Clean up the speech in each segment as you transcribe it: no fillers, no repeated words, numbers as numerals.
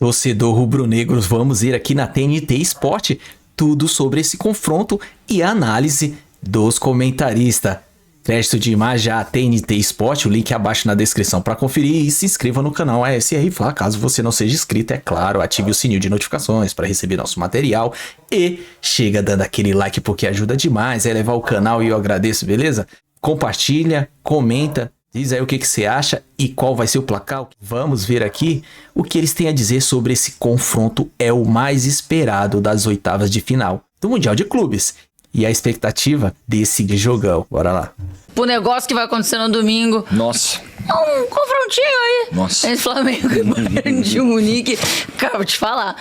Torcedor rubro-negro, vamos ir aqui na TNT Sport, tudo sobre esse confronto e a análise dos comentaristas. Crédito de imagem a TNT Sport, o link abaixo na descrição para conferir e se inscreva no canal ASR Fla, caso você não seja inscrito, é claro, ative o sininho de notificações para receber nosso material e chega dando aquele like porque ajuda demais a elevar o canal e eu agradeço, beleza? Compartilha, comenta, diz aí o que você acha e qual vai ser o placar. Vamos ver aqui o que eles têm a dizer sobre esse confronto, é o mais esperado das oitavas de final do Mundial de Clubes. E a expectativa desse jogão. Bora lá. O negócio que vai acontecer no domingo. Nossa. Um confrontinho aí. Nossa. Entre Flamengo e Bayern de Munique. Cara, vou te falar.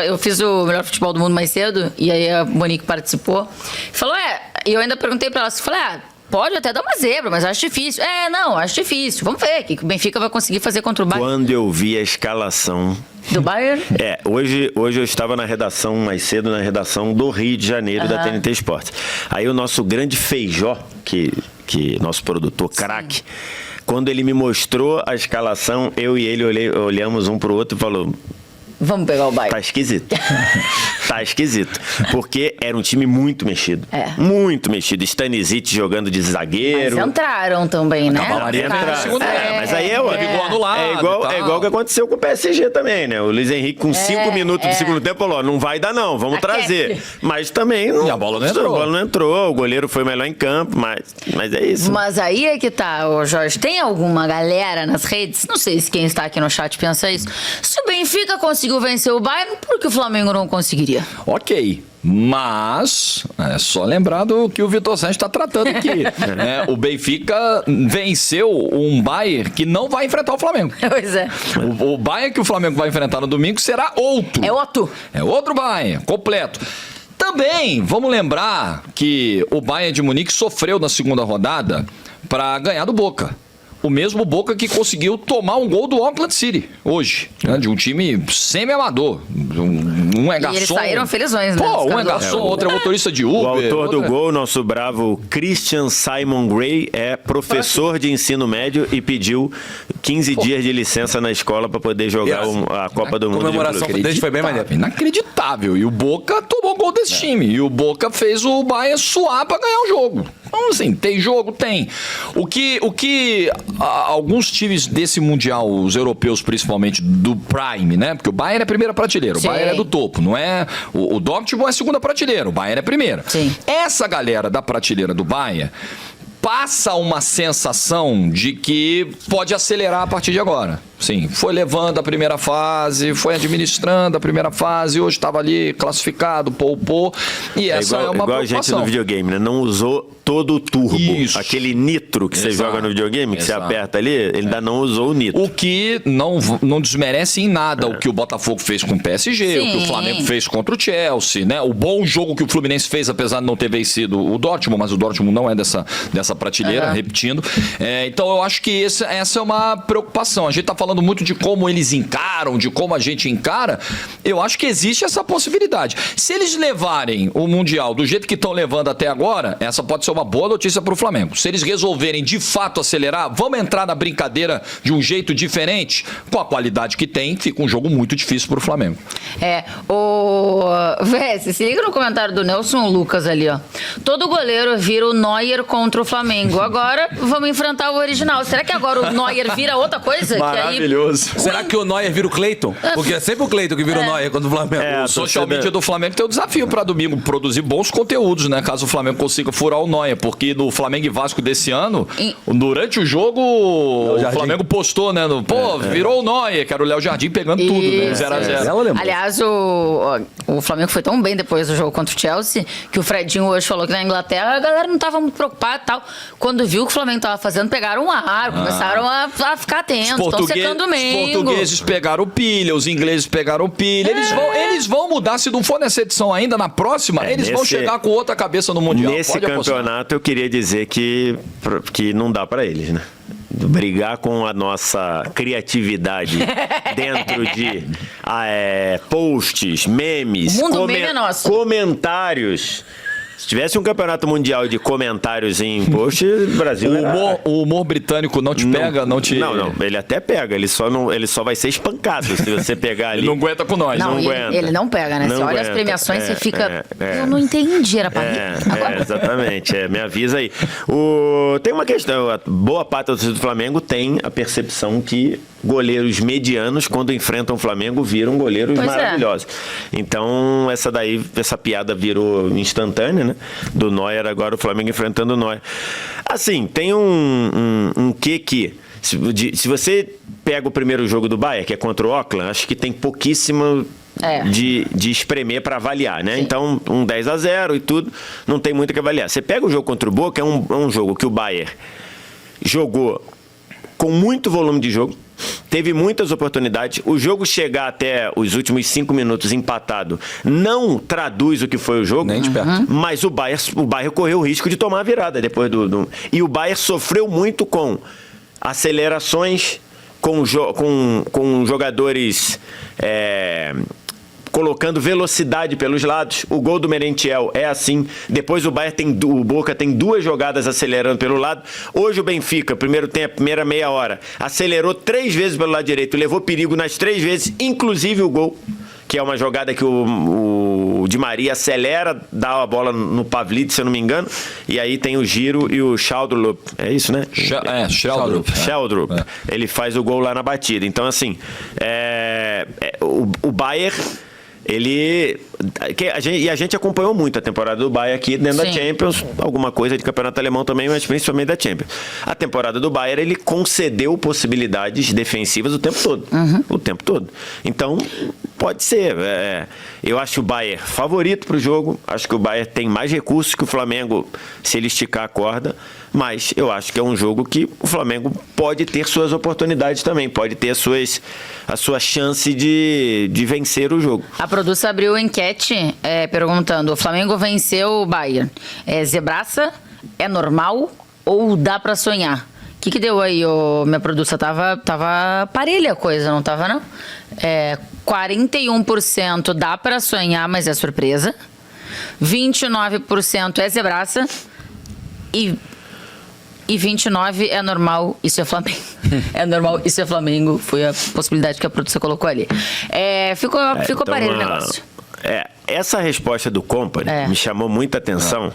Eu fiz o melhor futebol do mundo mais cedo. E aí a Monique participou. Falou, e eu ainda perguntei pra ela. Falei, pode até dar uma zebra, mas acho difícil. Acho difícil. Vamos ver o que o Benfica vai conseguir fazer contra o Bayern. Quando eu vi a escalação... Do Bayern? Hoje eu estava na redação, mais cedo, na redação do Rio de Janeiro, da TNT Esportes. Aí o nosso grande Feijó, que nosso produtor, craque, quando ele me mostrou a escalação, eu e ele olhamos um pro outro e falou... Vamos pegar o Bayern. Tá esquisito. Tá esquisito. Porque era um time muito mexido. Muito mexido. Stanisic jogando de zagueiro. Mas entraram também, né? Mas aí é igual o que aconteceu com o PSG também, né? O Luiz Henrique com 5 minutos do segundo tempo falou, não vai dar não, vamos trazer. Mas também... E a bola não entrou. A bola não entrou, o goleiro foi melhor em campo, mas é isso. Mas aí é que tá, Jorge. Tem alguma galera nas redes, não sei se quem está aqui no chat pensa isso, se o Benfica conseguiu vencer o Bayern, por que o Flamengo não conseguiria? Ok, mas é só lembrar do que o Vitor Santos está tratando aqui. O Benfica venceu um Bayern que não vai enfrentar o Flamengo. Pois é. O Bayern que o Flamengo vai enfrentar no domingo será outro. É outro Bayern, completo. Também, vamos lembrar que o Bayern de Munique sofreu na segunda rodada para ganhar do Boca. O mesmo Boca que conseguiu tomar um gol do Auckland City hoje, né, de um time semi-amador. Um é garçom. E eles saíram felizões, né? Um é garçom, outro é motorista de Uber. O autor do gol, nosso bravo Christian Simon Gray, é professor de ensino médio e pediu 15 dias de licença na escola para poder jogar a Copa do Mundo. A comemoração foi bem maneiro. Inacreditável. E o Boca tomou gol desse time. E o Boca fez o Bayern suar para ganhar o jogo. Então, assim, tem jogo? Tem. O que alguns times desse Mundial, os europeus principalmente, do Prime, né? Porque o Bayern é primeira prateleira, o Bayern é do topo, não é? O Dortmund é segunda prateleira, o Bayern é primeira. Sim. Essa galera da prateleira do Bayern passa uma sensação de que pode acelerar a partir de agora. Sim, foi levando a primeira fase, foi administrando a primeira fase, hoje estava ali classificado, poupou, e essa é uma igual preocupação. A gente no videogame, né? Não usou todo o turbo. Isso. Aquele nitro que você joga no videogame, que você aperta ali, ele ainda não usou o nitro. O que não desmerece em nada o que o Botafogo fez com o PSG, o que o Flamengo fez contra o Chelsea, né? O bom jogo que o Fluminense fez, apesar de não ter vencido o Dortmund, mas o Dortmund não é dessa prateleira, repetindo. Então eu acho que essa é uma preocupação. A gente tá falando muito de como eles encaram, de como a gente encara. Eu acho que existe essa possibilidade. Se eles levarem o Mundial do jeito que estão levando até agora, essa pode ser uma boa notícia para o Flamengo. Se eles resolverem de fato acelerar, vamos entrar na brincadeira de um jeito diferente, com a qualidade que tem, fica um jogo muito difícil para o Flamengo. Véi, se liga no comentário do Nelson Lucas ali, ó. Todo goleiro vira o Neuer contra o Flamengo. Agora vamos enfrentar o original. Será que agora o Neuer vira outra coisa? Maravilhoso. Será que o Neuer vira o Cleiton? Porque é sempre o Cleiton que vira o Neuer contra o Flamengo. O social media do Flamengo tem um desafio para domingo, produzir bons conteúdos, né? Caso o Flamengo consiga furar o Neuer, porque no Flamengo e Vasco desse ano, durante o jogo, o Flamengo postou, né? Virou o Neuer, que era o Léo Jardim pegando tudo, né? 0-0. Aliás, o Flamengo foi tão bem depois do jogo contra o Chelsea, que o Fredinho hoje falou que na Inglaterra a galera não tava muito preocupada e tal. Quando viu o que o Flamengo tava fazendo, pegaram um ar, começaram a ficar atentos, estão secando o Mengo. Os portugueses pegaram pilha, os ingleses pegaram pilha. Eles vão mudar, se não for nessa edição ainda, na próxima, eles vão chegar com outra cabeça no Mundial. Nesse campeonato, eu queria dizer que não dá pra eles, né? Brigar com a nossa criatividade dentro de posts, memes, meme é nosso. comentários Se tivesse um campeonato mundial de comentários em post, o Brasil O humor britânico não te pega? Não, ele até pega, ele só vai ser espancado se você pegar ali. Ele não aguenta com nós. Não, aguenta. ele não pega, né? Não Você olha aguenta. as premiações, você fica... Eu não entendi, era pra rir. Agora... exatamente, me avisa aí. Tem uma questão, a boa parte da torcida do Flamengo tem a percepção que goleiros medianos, quando enfrentam o Flamengo, viram goleiros maravilhosos. Então, essa piada virou instantânea, né? Do Neuer, agora o Flamengo enfrentando o Neuer. Assim, tem um quê que... Se você pega o primeiro jogo do Bayern, que é contra o Auckland, acho que tem pouquíssimo de espremer para avaliar, né? Sim. Então, 10-0 e tudo, não tem muito o que avaliar. Você pega o jogo contra o Boca, é um jogo que o Bayern jogou com muito volume de jogo, teve muitas oportunidades. O jogo chegar até os últimos 5 minutos empatado não traduz o que foi o jogo. Nem de perto. Mas o Bayern correu o risco de tomar a virada depois E o Bayern sofreu muito com acelerações, com jogadores colocando velocidade pelos lados. O gol do Merentiel é assim. Depois o Boca tem 2 jogadas acelerando pelo lado. Hoje o Benfica, primeiro tempo, primeira meia hora, acelerou 3 vezes pelo lado direito, levou perigo nas 3 vezes, inclusive o gol, que é uma jogada que o Di Maria acelera, dá a bola no Pavlidis, se eu não me engano, e aí tem o giro e o Sheldrup. É isso, né? Sheldrup. Sheldrup. Ele faz o gol lá na batida. Então, assim, o Bayern... a gente acompanhou muito a temporada do Bayern aqui dentro da Champions, alguma coisa de campeonato alemão também, mas principalmente da Champions. A temporada do Bayern, ele concedeu possibilidades defensivas o tempo todo. O tempo todo. Então, pode ser. Eu acho o Bayern favorito para o jogo, acho que o Bayern tem mais recursos que o Flamengo se ele esticar a corda, mas eu acho que é um jogo que o Flamengo pode ter suas oportunidades também, pode ter a sua chance de vencer o jogo. A produção abriu enquete perguntando: o Flamengo venceu o Bayern. Zebraça? É normal ou dá pra sonhar? O que deu aí, minha produção? Tava parelha a coisa, não tava, não? 41% dá pra sonhar, mas é surpresa. 29% é zebraça. E 29% é normal, isso é Flamengo. É normal, isso é Flamengo. Foi a possibilidade que a produção colocou ali. Ficou então, parelho o negócio. Essa resposta do Company me chamou muita atenção,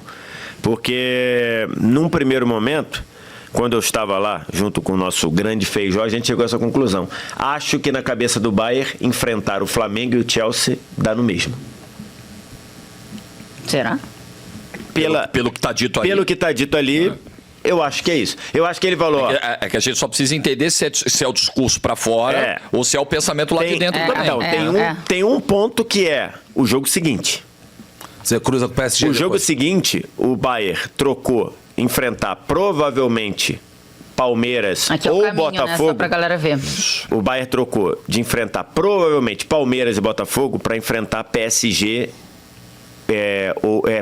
porque num primeiro momento, quando eu estava lá, junto com o nosso grande Feijó, a gente chegou a essa conclusão. Acho que na cabeça do Bayern, enfrentar o Flamengo e o Chelsea dá no mesmo. Será? Pelo que está dito ali. Pelo que está dito ali, eu acho que é isso. Eu acho que ele falou... É que a gente só precisa entender se é o discurso para fora ou se é o pensamento lá de dentro também. Não, tem um ponto que é o jogo seguinte. Você cruza com o PSG. O jogo seguinte, o Bayern trocou enfrentar provavelmente Palmeiras aqui ou caminho, Botafogo. Né? Só pra galera ver. O Bayern trocou de enfrentar provavelmente Palmeiras e Botafogo para enfrentar PSG...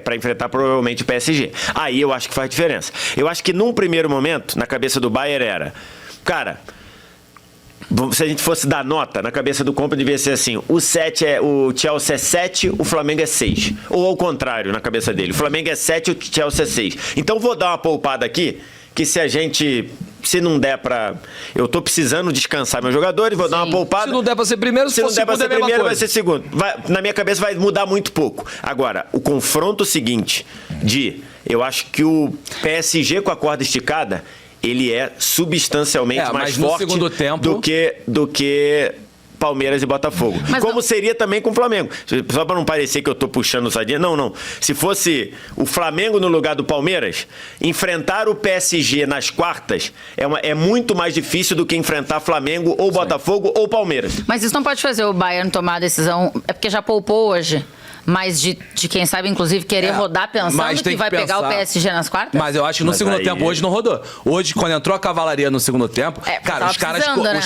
para enfrentar provavelmente o PSG. Aí eu acho que faz diferença. Eu acho que num primeiro momento, na cabeça do Bayern era... Cara, se a gente fosse dar nota, na cabeça do Compra devia ser assim: o Chelsea é 7, o Flamengo é 6. Ou ao contrário, na cabeça dele. O Flamengo é 7, o Chelsea é 6. Então vou dar uma poupada aqui, que se não der pra... Eu tô precisando descansar meus jogadores, vou dar uma poupada. Se não der pra ser primeiro, se não der pra ser primeiro, vai ser segundo. Na minha cabeça vai mudar muito pouco. Agora, o confronto seguinte eu acho que o PSG com a corda esticada, ele é substancialmente mais forte segundo tempo... do que Palmeiras e Botafogo. Mas como seria também com o Flamengo. Só para não parecer que eu tô puxando o sardinha. Não. Se fosse o Flamengo no lugar do Palmeiras, enfrentar o PSG nas quartas é muito mais difícil do que enfrentar Flamengo ou Botafogo ou Palmeiras. Mas isso não pode fazer o Bayern tomar a decisão... É porque já poupou hoje. Mas de quem sabe, inclusive, querer rodar pensando que vai pegar o PSG nas quartas? Mas eu acho que no segundo tempo hoje não rodou. Hoje, quando entrou a cavalaria no segundo tempo, cara, os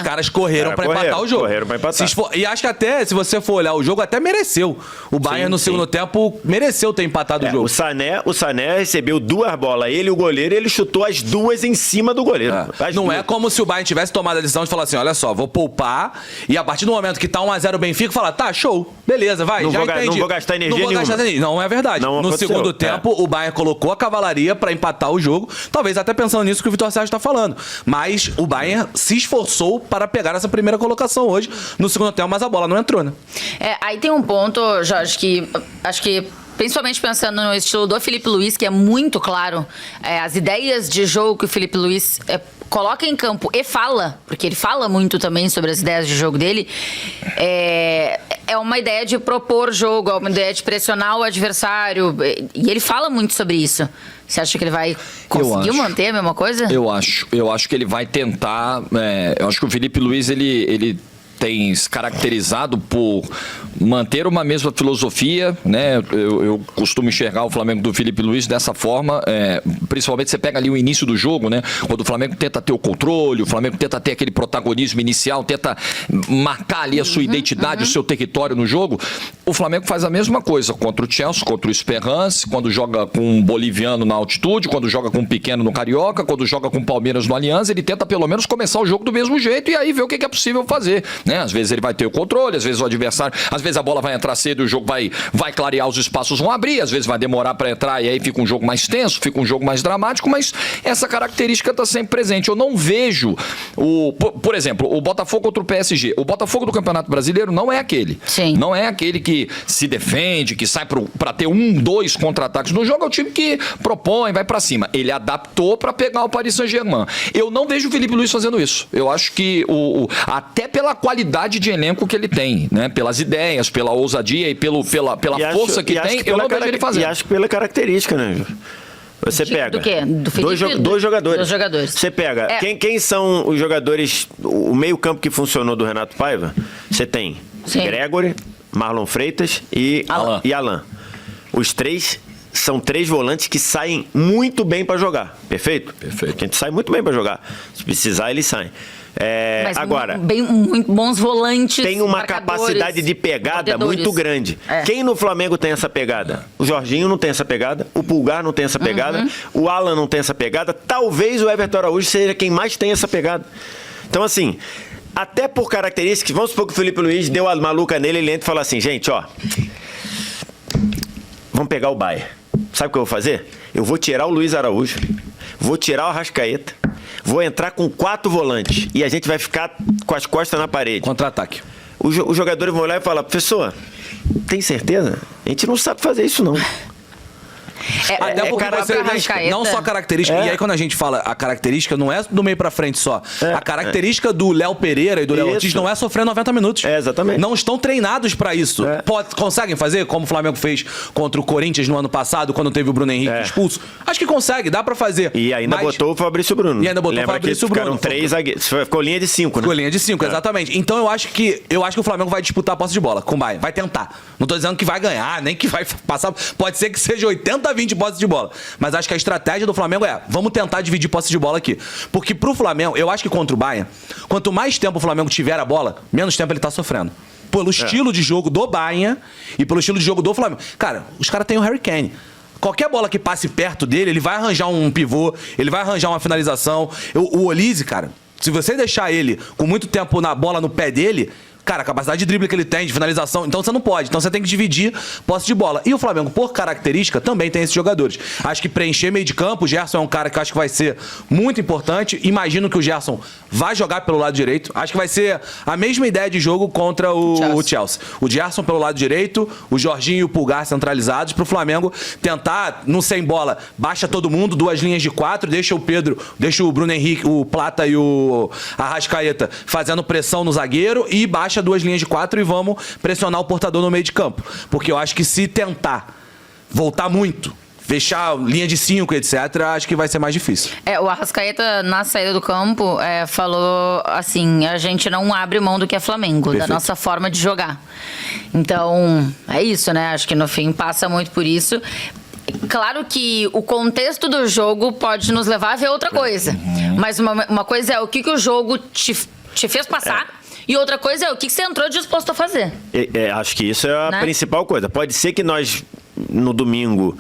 caras correram pra empatar o jogo. Correram pra empatar. E acho que até, se você for olhar o jogo, até mereceu. O Bayern no segundo tempo mereceu ter empatado o jogo. O Sané recebeu 2 bolas, ele e o goleiro, e ele chutou as 2 em cima do goleiro. Não é como se o Bayern tivesse tomado a decisão de falar assim: olha só, vou poupar, e a partir do momento que tá 1-0 o Benfica, falar: tá, show, beleza, vai, já entendi. Não vou gastar gastar energia Não vou gastar energia. Não é verdade. Não no aconteceu. segundo tempo, o Bayern colocou a cavalaria pra empatar o jogo. Talvez até pensando nisso que o Vitor Sérgio tá falando. Mas o Bayern se esforçou para pegar essa primeira colocação hoje no segundo tempo, mas a bola não entrou, né? Aí tem um ponto, Jorge, que acho que principalmente pensando no estilo do Felipe Luiz, que é muito claro, as ideias de jogo que o Felipe Luiz coloca em campo e fala, porque ele fala muito também sobre as ideias de jogo dele, é uma ideia de propor jogo, é uma ideia de pressionar o adversário, e ele fala muito sobre isso. Você acha que ele vai conseguir manter a mesma coisa? Eu acho que ele vai tentar. Eu acho que o Felipe Luiz, ele tem se caracterizado por manter uma mesma filosofia, né? Eu costumo enxergar o Flamengo do Felipe Luiz dessa forma, principalmente você pega ali o início do jogo, né? Quando o Flamengo tenta ter o controle, o Flamengo tenta ter aquele protagonismo inicial, tenta marcar ali a sua identidade, o seu território no jogo. O Flamengo faz a mesma coisa contra o Chelsea, contra o Esperance, quando joga com um boliviano na altitude, quando joga com um pequeno no Carioca, quando joga com o Palmeiras no Aliança, ele tenta pelo menos começar o jogo do mesmo jeito e aí ver o que é possível fazer, né? Às vezes ele vai ter o controle, às vezes o adversário, às vezes a bola vai entrar cedo e o jogo vai clarear, os espaços vão abrir, às vezes vai demorar para entrar e aí fica um jogo mais tenso, fica um jogo mais dramático, mas essa característica está sempre presente. Eu não vejo por exemplo, o Botafogo contra o PSG. O Botafogo do Campeonato Brasileiro não é aquele. Sim. Não é aquele que se defende, que sai para ter 1, 2 contra-ataques no jogo, é o time que propõe, vai para cima. Ele adaptou para pegar o Paris Saint-Germain. Eu não vejo o Felipe Luiz fazendo isso. Eu acho que até pela qualidade de elenco que ele tem, né? Pelas ideias, pela ousadia e pela força que tem, eu não vejo ele fazendo. E acho que pela característica, né, Ju? Você pega do quê? Do Felipe? dois jogadores. Dos jogadores. Você pega. Quem são os jogadores, o meio-campo que funcionou do Renato Paiva? Você tem Gregory, Marlon Freitas e Alan. Os três são 3 volantes que saem muito bem para jogar. Perfeito? Perfeito. A gente sai muito bem para jogar. Se precisar, eles saem. Mas agora, muito bons volantes. tem uma capacidade de pegada muito grande. Quem no Flamengo tem essa pegada? O Jorginho não tem essa pegada, o Pulgar não tem essa pegada, o Alan não tem essa pegada, talvez o Everton Araújo seja quem mais tem essa pegada. Então, assim, até por características, vamos supor que o Felipe Luiz deu a maluca nele, ele entra e fala assim, gente, ó, vamos pegar o Bayern. Sabe o que eu vou fazer? Eu vou tirar o Luiz Araújo, vou tirar o Arrascaeta, vou entrar com 4 volantes e a gente vai ficar com as costas na parede. Contra-ataque. Os jogadores vão olhar e falar, professor, tem certeza? A gente não sabe fazer isso, não. Até porque você não só característica, e aí quando a gente fala a característica, não é do meio pra frente só. A característica do Léo Pereira e do Léo Ortiz não é sofrer 90 minutos. Exatamente. Não estão treinados pra isso. Conseguem fazer, como o Flamengo fez contra o Corinthians no ano passado, quando teve o Bruno Henrique expulso? Acho que consegue, dá pra fazer. E ainda botou o Fabrício Bruno. E ainda botou o Fabrício Bruno. Ficaram 3 zagueiros. Ficou linha de 5, né? Ficou linha de 5, exatamente. Então eu acho que o Flamengo vai disputar a posse de bola com o Bayern. Vai tentar. Não tô dizendo que vai ganhar, nem que vai passar. Pode ser que seja 80-20 posse de bola. Mas acho que a estratégia do Flamengo vamos tentar dividir posse de bola aqui. Porque pro Flamengo, eu acho que contra o Bayern, quanto mais tempo o Flamengo tiver a bola, menos tempo ele tá sofrendo. Pelo estilo de jogo do Bayern e pelo estilo de jogo do Flamengo. Cara, os caras têm o Harry Kane. Qualquer bola que passe perto dele, ele vai arranjar um pivô, ele vai arranjar uma finalização. O Olise, cara, se você deixar ele com muito tempo na bola no pé dele, cara, a capacidade de drible que ele tem, de finalização, então você não pode. Então você tem que dividir posse de bola. E o Flamengo, por característica, também tem esses jogadores. Acho que preencher meio de campo, o Gerson é um cara que eu acho que vai ser muito importante. Imagino que o Gerson vai jogar pelo lado direito. Acho que vai ser a mesma ideia de jogo contra o Chelsea. O Gerson pelo lado direito, o Jorginho e o Pulgar centralizados, pro Flamengo tentar, no sem bola, baixa todo mundo, 2 linhas de 4, deixa o Bruno Henrique, o Plata e o Arrascaeta fazendo pressão no zagueiro e baixa 2 linhas de 4 e vamos pressionar o portador no meio de campo. Porque eu acho que se tentar voltar muito, fechar linha de 5, etc., acho que vai ser mais difícil. O Arrascaeta, na saída do campo, falou assim, a gente não abre mão do que é Flamengo, da nossa forma de jogar. Então, é isso, né? Acho que no fim passa muito por isso. Claro que o contexto do jogo pode nos levar a ver outra coisa. Mas uma coisa é o que o jogo te fez passar. E outra coisa é o que você entrou disposto a fazer. Acho que isso é a principal coisa. Pode ser que nós no domingo,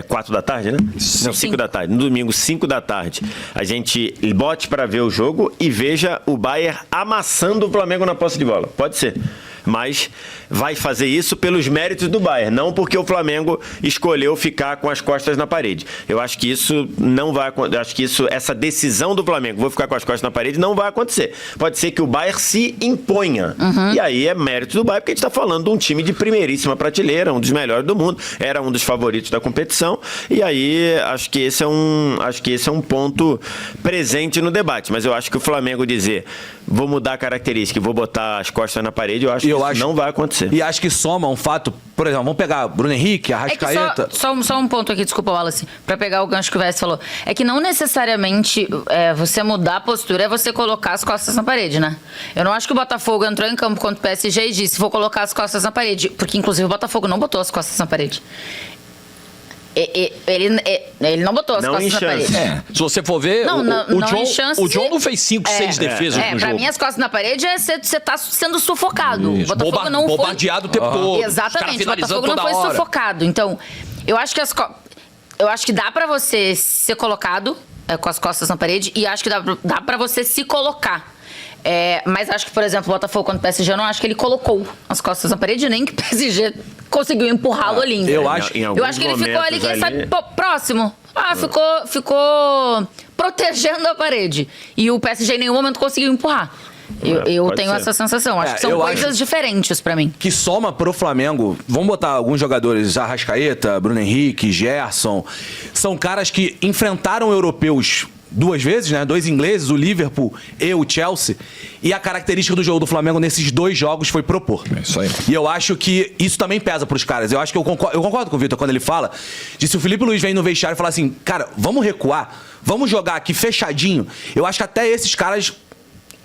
4 da tarde, né? Não, 5 da tarde. No domingo, 5 da tarde, a gente bote para ver o jogo e veja o Bayern amassando o Flamengo na posse de bola. Pode ser. Mas vai fazer isso pelos méritos do Bayern, não porque o Flamengo escolheu ficar com as costas na parede. Eu acho que isso não vai acontecer. Acho que essa decisão do Flamengo, vou ficar com as costas na parede, não vai acontecer. Pode ser que o Bayern se imponha. E aí é mérito do Bayern, porque a gente está falando de um time de primeiríssima prateleira, um dos melhores do mundo, era um dos favoritos da competição. E aí acho que esse é um ponto presente no debate. Mas eu acho que o Flamengo dizer, vou mudar a característica e vou botar as costas na parede, eu acho que isso não vai acontecer. E acho que soma um fato, por exemplo, vamos pegar Bruno Henrique, Arrascaeta... Só um ponto aqui, desculpa, Wallace, pra pegar o gancho que o Vess falou. É que não necessariamente você mudar a postura é você colocar as costas na parede, né? Eu não acho que o Botafogo entrou em campo contra o PSG e disse, vou colocar as costas na parede, porque inclusive o Botafogo não botou as costas na parede. Ele não botou as costas na parede. Se você for ver, o John não fez 5, 6 defesas no jogo. Pra mim, as costas na parede você tá sendo sufocado. O Botafogo não foi... Bombardeado o tempo todo. Exatamente, o Botafogo não foi sufocado. Então, eu acho que dá pra você ser colocado com as costas na parede e acho que dá pra você se colocar. Mas acho que, por exemplo, o Botafogo contra o PSG, eu não acho que ele colocou as costas na parede, nem que o PSG conseguiu empurrá-lo ali. Eu acho que ele ficou ali, quem sabe, próximo. Ficou protegendo a parede. E o PSG em nenhum momento conseguiu empurrar. Eu tenho essa sensação. Acho que são coisas diferentes pra mim. Que soma pro Flamengo. Vamos botar alguns jogadores, Arrascaeta, Bruno Henrique, Gerson. São caras que enfrentaram europeus 2 vezes, né? 2 ingleses, o Liverpool e o Chelsea. E a característica do jogo do Flamengo nesses 2 jogos foi propor. É isso aí. E eu acho que isso também pesa pros caras. Eu acho que eu concordo com o Vitor quando ele fala de se o Felipe Luiz vem no vestiário e falar assim, cara, vamos recuar, vamos jogar aqui fechadinho. Eu acho que até esses caras...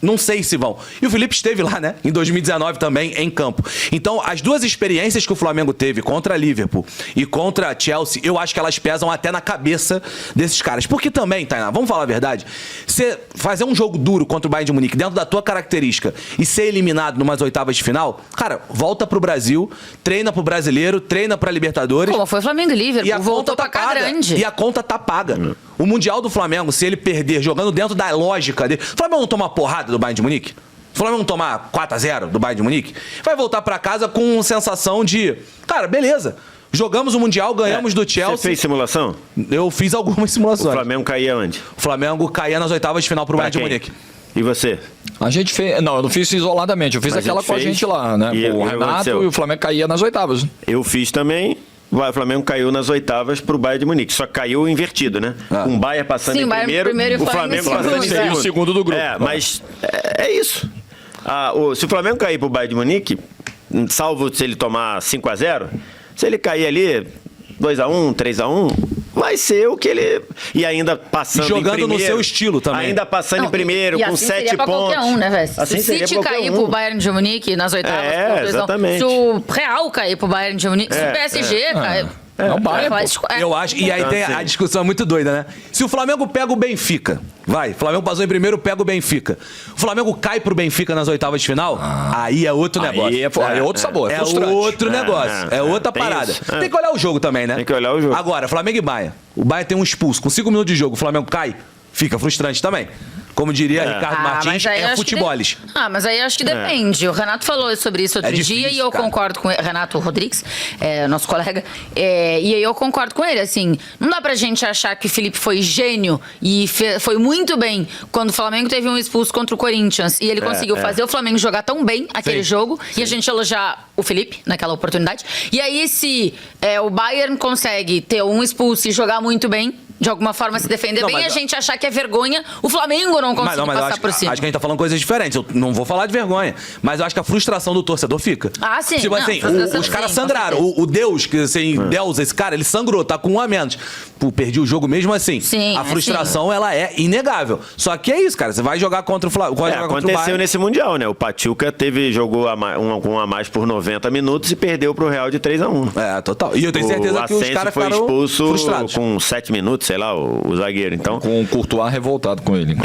Não sei se vão. E o Felipe esteve lá, né? Em 2019 também, em campo. Então, as 2 experiências que o Flamengo teve contra Liverpool e contra Chelsea, eu acho que elas pesam até na cabeça desses caras. Porque também, Tainá, vamos falar a verdade, você fazer um jogo duro contra o Bayern de Munique dentro da tua característica e ser eliminado numas oitavas de final, cara, volta pro Brasil, treina pro Brasileiro, treina pra Libertadores. Como foi o Flamengo e Liverpool, e a voltou conta pra cá grande. E a conta tá paga. O Mundial do Flamengo, se ele perder jogando dentro da lógica dele... O Flamengo não toma porrada do Bayern de Munique? O Flamengo não tomar 4-0 do Bayern de Munique? Vai voltar pra casa com sensação de... Cara, beleza. Jogamos o Mundial, ganhamos do Chelsea. Você fez simulação? Eu fiz algumas simulações. O Flamengo caía onde? O Flamengo caía nas oitavas de final pro Bayern de Munique. E você? A gente fez... Não, eu não fiz isso isoladamente. Eu fiz aquela com a gente lá, né? O Renato e o Flamengo caía nas oitavas. Eu fiz também... O Flamengo caiu nas oitavas pro Bayern de Munique. Só caiu invertido, né? Com o Bayern passando em primeiro, o Flamengo passando em segundo. O segundo do grupo. Mas é isso. Se o Flamengo cair pro Bayern de Munique, salvo se ele tomar 5-0, se ele cair ali 2-1, 3-1, vai ser o que ele... E ainda passando jogando em primeiro. No seu estilo também. Ainda passando em primeiro, com assim 7 pontos. Qualquer um, né, velho? Assim se o City cair pro Bayern de Munique nas oitavas, exatamente. Se o Real cair pro Bayern de Munique, se o PSG cair... Não, eu acho. E aí tem a discussão muito doida, né? Se o Flamengo pega o Benfica, o Flamengo passou em primeiro, pega o Benfica. O Flamengo cai pro Benfica nas oitavas de final, aí é outro negócio. Aí é outro sabor. É outro negócio. É outra parada. Tem que olhar o jogo também, né? Tem que olhar o jogo. Agora, Flamengo e Bayern. O Bayern tem um expulso. Com 5 minutos de jogo, o Flamengo cai, fica frustrante também. Como diria Ricardo Martins, é futeboles. Mas aí acho que depende. O Renato falou sobre isso outro dia e eu concordo com ele. Renato Rodrigues, nosso colega. E aí eu concordo com ele. Assim, não dá pra gente achar que o Felipe foi gênio e foi muito bem quando o Flamengo teve um expulso contra o Corinthians e ele conseguiu fazer o Flamengo jogar tão bem aquele jogo e a gente elogiar o Felipe naquela oportunidade. E aí se o Bayern consegue ter um expulso e jogar muito bem, de alguma forma se defender bem, e a gente achar que é vergonha o Flamengo não conseguir passar por cima. Acho que a gente tá falando coisas diferentes. Eu não vou falar de vergonha, mas eu acho que a frustração do torcedor fica. Sim. Tipo assim, os caras sangraram. O Deus, que assim, Deus, esse cara, ele sangrou, tá com 1 a menos. Pô, perdi o jogo mesmo assim. Sim, a frustração, ela é inegável. Só que é isso, cara. Você vai jogar contra o Flamengo. Aconteceu nesse Mundial, né? O Pachuca jogou um a mais por 90 minutos e perdeu pro Real de 3-1. Total. E eu tenho certeza que os caras ficaram foi expulso frustrados. com 7 minutos, sei lá, o zagueiro. Então, Com o Courtois revoltado com ele.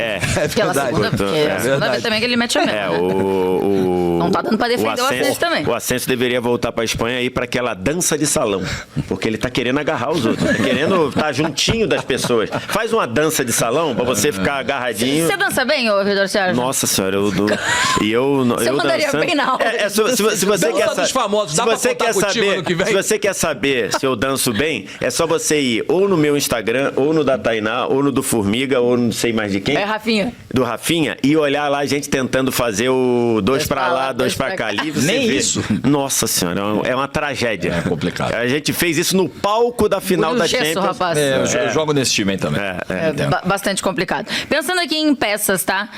Pela segunda, porque a segunda vez também que ele mete a merda. Não tá dando pra defender o Ascenso também. O Ascenso deveria voltar pra Espanha e ir pra aquela dança de salão. Porque ele tá querendo agarrar os outros. Tá querendo estar juntinho das pessoas. Faz uma dança de salão pra você ficar agarradinho. Você dança bem, ô Vitor Sérgio? Nossa senhora, Você mandaria dançando, bem na hora. Se você quer Dança dos famosos, dá pra contar contigo ano que vem? Se você quer saber se eu danço bem, é só você ir ou no meu Instagram, ou no da Tainá, ou no do Formiga, ou não sei mais de quem. É Rafinha. Do Rafinha, e olhar lá a gente tentando fazer o dois pra lá, dois pra cá. Ali você Nem vê. isso. Nossa senhora, é uma tragédia. É complicado. A gente fez isso no palco da final da gesso, Champions. rapaz. Eu jogo nesse time aí também. Bastante complicado. Pensando aqui em peças, tá?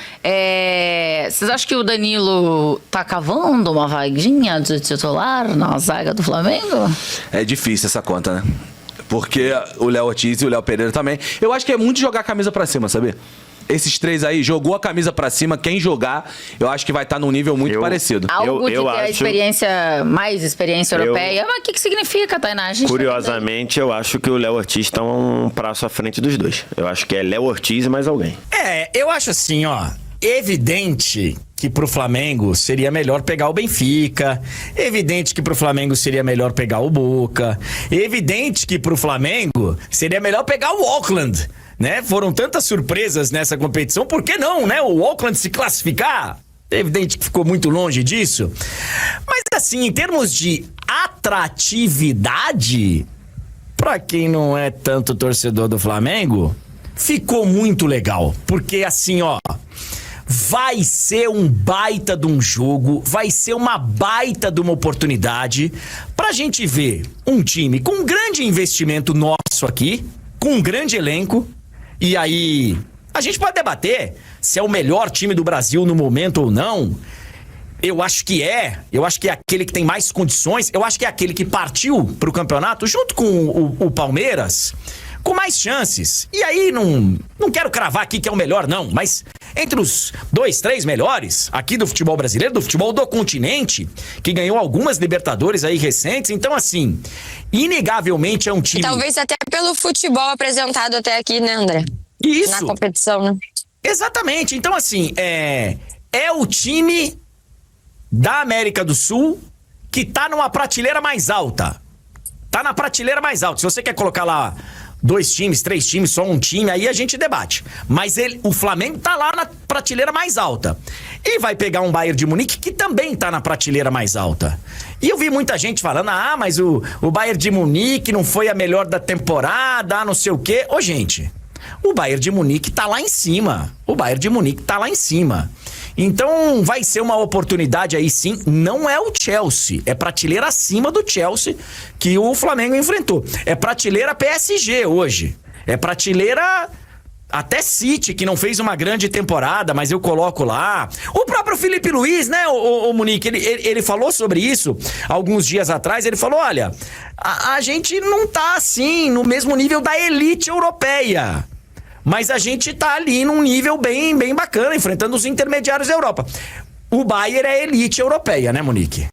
Vocês acham que o Danilo tá cavando uma vaguinha de titular na zaga do Flamengo? É difícil essa conta, né? Porque o Léo Ortiz e o Léo Pereira também. Eu acho que é muito jogar a camisa pra cima, sabia? Esses três aí, jogou a camisa pra cima, quem jogar, eu acho que vai estar num nível muito parecido. Algo de ter mais experiência europeia. Mas o que significa, Tainá? Curiosamente, eu acho que o Léo Ortiz tá um passo à frente dos dois. Eu acho que é Léo Ortiz e mais alguém. Eu acho assim, ó. Evidente que pro Flamengo seria melhor pegar o Benfica, evidente que pro Flamengo seria melhor pegar o Boca, evidente que pro Flamengo seria melhor pegar o Auckland, né? Foram tantas surpresas nessa competição, por que não, né? O Auckland se classificar, é evidente que ficou muito longe disso. Mas assim, em termos de atratividade, pra quem não é tanto torcedor do Flamengo, ficou muito legal, porque assim, ó, vai ser um baita de um jogo, vai ser uma baita de uma oportunidade pra gente ver um time com um grande investimento nosso aqui, com um grande elenco, e aí a gente pode debater se é o melhor time do Brasil no momento ou não. Eu acho que é aquele que tem mais condições, eu acho que é aquele que partiu pro campeonato junto com o Palmeiras, com mais chances. E aí, não quero cravar aqui que é o melhor, não, mas entre os 2, 3 melhores aqui do futebol brasileiro, do futebol do continente, que ganhou algumas Libertadores aí recentes, então assim, inegavelmente é um time... E talvez até pelo futebol apresentado até aqui, né, André? Isso. Na competição, né? Exatamente, então assim, é o time da América do Sul que tá numa prateleira mais alta. Tá na prateleira mais alta. Se você quer colocar lá 2 times, 3 times, só um time, aí a gente debate. Mas o Flamengo tá lá na prateleira mais alta. E vai pegar um Bayern de Munique que também tá na prateleira mais alta. E eu vi muita gente falando, mas o Bayern de Munique não foi a melhor da temporada, não sei o quê. Ô, gente, o Bayern de Munique tá lá em cima. O Bayern de Munique tá lá em cima. Então vai ser uma oportunidade aí sim, não é o Chelsea, é prateleira acima do Chelsea que o Flamengo enfrentou. É prateleira PSG hoje, é prateleira até City, que não fez uma grande temporada, mas eu coloco lá. O próprio Felipe Luiz, né, o Munique, ele falou sobre isso alguns dias atrás, ele falou, olha, a gente não tá assim no mesmo nível da elite europeia. Mas a gente tá ali num nível bem bacana, enfrentando os intermediários da Europa. O Bayern é elite europeia, né, Monique?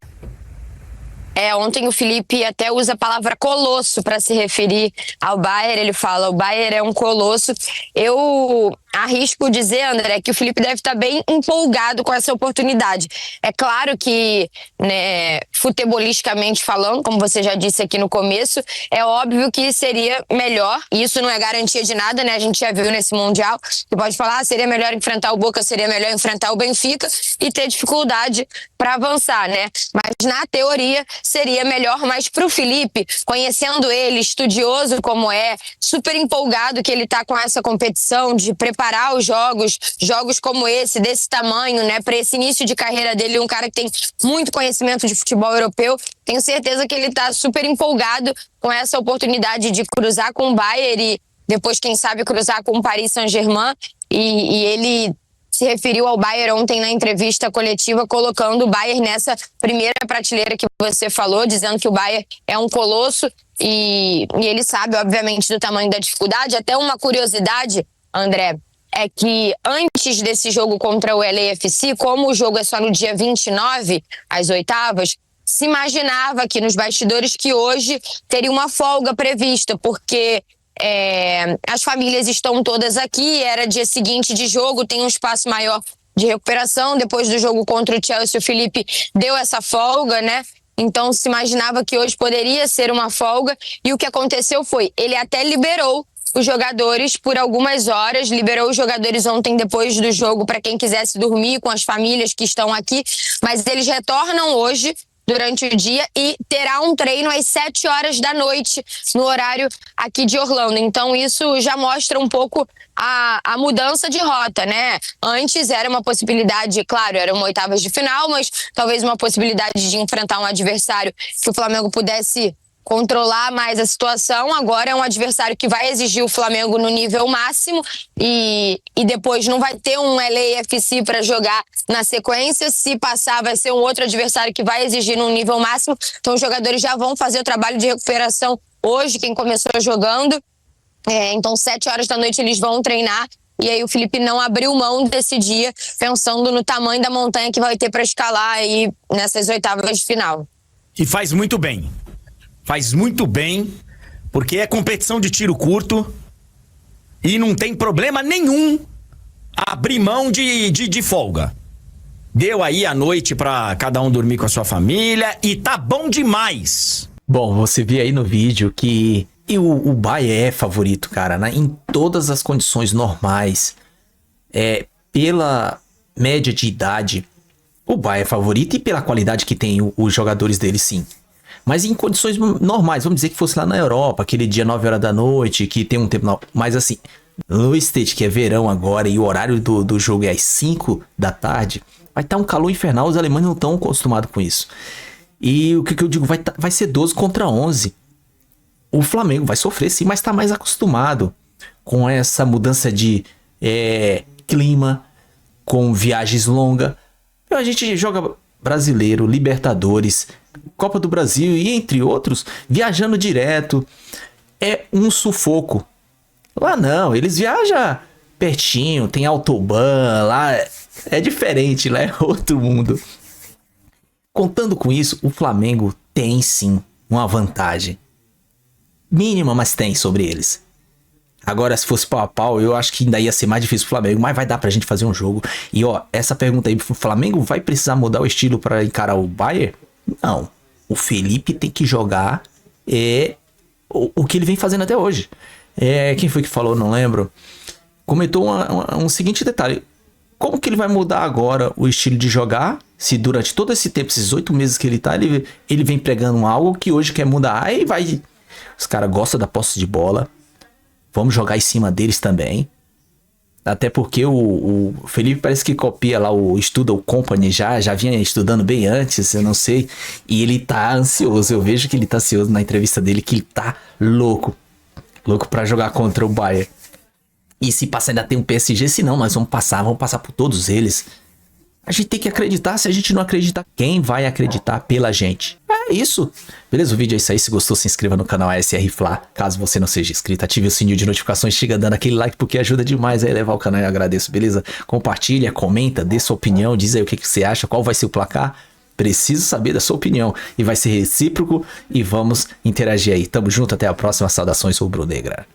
Ontem o Felipe até usa a palavra colosso para se referir ao Bayern. Ele fala, o Bayern é um colosso. Eu arrisco dizer, André, que o Felipe deve estar bem empolgado com essa oportunidade. É claro que, né, futebolisticamente falando, como você já disse aqui no começo, é óbvio que seria melhor, e isso não é garantia de nada, né? A gente já viu nesse Mundial, que pode falar, seria melhor enfrentar o Boca, seria melhor enfrentar o Benfica e ter dificuldade para avançar, né? Mas na teoria seria melhor, mas pro Felipe, conhecendo ele, estudioso como é, super empolgado que ele tá com essa competição, de preparar os jogos como esse, desse tamanho, né, para esse início de carreira dele, um cara que tem muito conhecimento de futebol europeu, tenho certeza que ele tá super empolgado com essa oportunidade de cruzar com o Bayern e depois, quem sabe, cruzar com o Paris Saint-Germain, e ele se referiu ao Bayern ontem na entrevista coletiva, colocando o Bayern nessa primeira prateleira que você falou, dizendo que o Bayern é um colosso e ele sabe, obviamente, do tamanho da dificuldade. Até uma curiosidade, André, é que antes desse jogo contra o LAFC, como o jogo é só no dia 29, as oitavas, se imaginava aqui nos bastidores que hoje teria uma folga prevista, porque As famílias estão todas aqui, era dia seguinte de jogo, tem um espaço maior de recuperação. Depois do jogo contra o Chelsea, o Felipe deu essa folga, né? Então se imaginava que hoje poderia ser uma folga, e o que aconteceu foi, ele até liberou os jogadores por algumas horas, liberou os jogadores ontem depois do jogo para quem quisesse dormir com as famílias que estão aqui, mas eles retornam hoje durante o dia e terá um treino às 7 horas da noite no horário aqui de Orlando. Então isso já mostra um pouco a mudança de rota, né? Antes era uma possibilidade, claro, eram oitavas de final, mas talvez uma possibilidade de enfrentar um adversário que o Flamengo pudesse controlar mais a situação. Agora é um adversário que vai exigir o Flamengo no nível máximo e depois não vai ter um LAFC para jogar na sequência. Se passar, vai ser um outro adversário que vai exigir no nível máximo. Então os jogadores já vão fazer o trabalho de recuperação hoje, quem começou jogando. Então 7 horas da noite eles vão treinar. E aí o Felipe não abriu mão desse dia, pensando no tamanho da montanha que vai ter para escalar aí nessas oitavas de final. E faz muito bem. Faz muito bem, porque é competição de tiro curto e não tem problema nenhum abrir mão de folga. Deu aí a noite pra cada um dormir com a sua família e tá bom demais. Bom, você vê aí no vídeo que o Bayer é favorito, cara, né? Em todas as condições normais. Pela média de idade, o Bayer é favorito, e pela qualidade que tem os jogadores dele, sim. Mas em condições normais, vamos dizer que fosse lá na Europa, aquele dia 9 horas da noite, que tem um tempo... Mas assim, no State, que é verão agora, e o horário do jogo é às 5 da tarde, vai estar um calor infernal, os alemães não estão acostumados com isso. E o que eu digo, vai ser 12 contra 11. O Flamengo vai sofrer sim, mas está mais acostumado com essa mudança de clima, com viagens longas. A gente joga Brasileiro, Libertadores, Copa do Brasil e entre outros, viajando direto. É um sufoco. Lá não, eles viajam pertinho, tem autobahn, lá é diferente, lá é outro mundo. Contando com isso, o Flamengo tem sim uma vantagem. Mínima, mas tem sobre eles. Agora, se fosse pau a pau, eu acho que ainda ia ser mais difícil pro Flamengo, mas vai dar pra gente fazer um jogo. E ó, essa pergunta aí, o Flamengo vai precisar mudar o estilo pra encarar o Bayern? Não. O Felipe tem que jogar o que ele vem fazendo até hoje. Quem foi que falou? Não lembro. Comentou um seguinte detalhe. Como que ele vai mudar agora o estilo de jogar, se durante todo esse tempo, esses 8 meses que ele tá, ele vem pregando algo que hoje quer mudar? Aí vai... Os caras gostam da posse de bola. Vamos jogar em cima deles também. Até porque o Felipe parece que copia lá o Estuda o Company, já vinha estudando bem antes, eu não sei. E ele tá ansioso, eu vejo que ele tá ansioso na entrevista dele, que ele tá louco. Louco pra jogar contra o Bayern. E se passar ainda tem um PSG, se não, nós vamos passar por todos eles. A gente tem que acreditar, se a gente não acreditar, quem vai acreditar pela gente? É isso. Beleza? O vídeo é isso aí. Se gostou, se inscreva no canal ASR Fla. Caso você não seja inscrito, ative o sininho de notificações, chega dando aquele like, porque ajuda demais a elevar o canal, eu agradeço, beleza? Compartilha, comenta, dê sua opinião, diz aí o que você acha, qual vai ser o placar. Preciso saber da sua opinião. E vai ser recíproco e vamos interagir aí. Tamo junto, até a próxima. Saudações rubro-negra.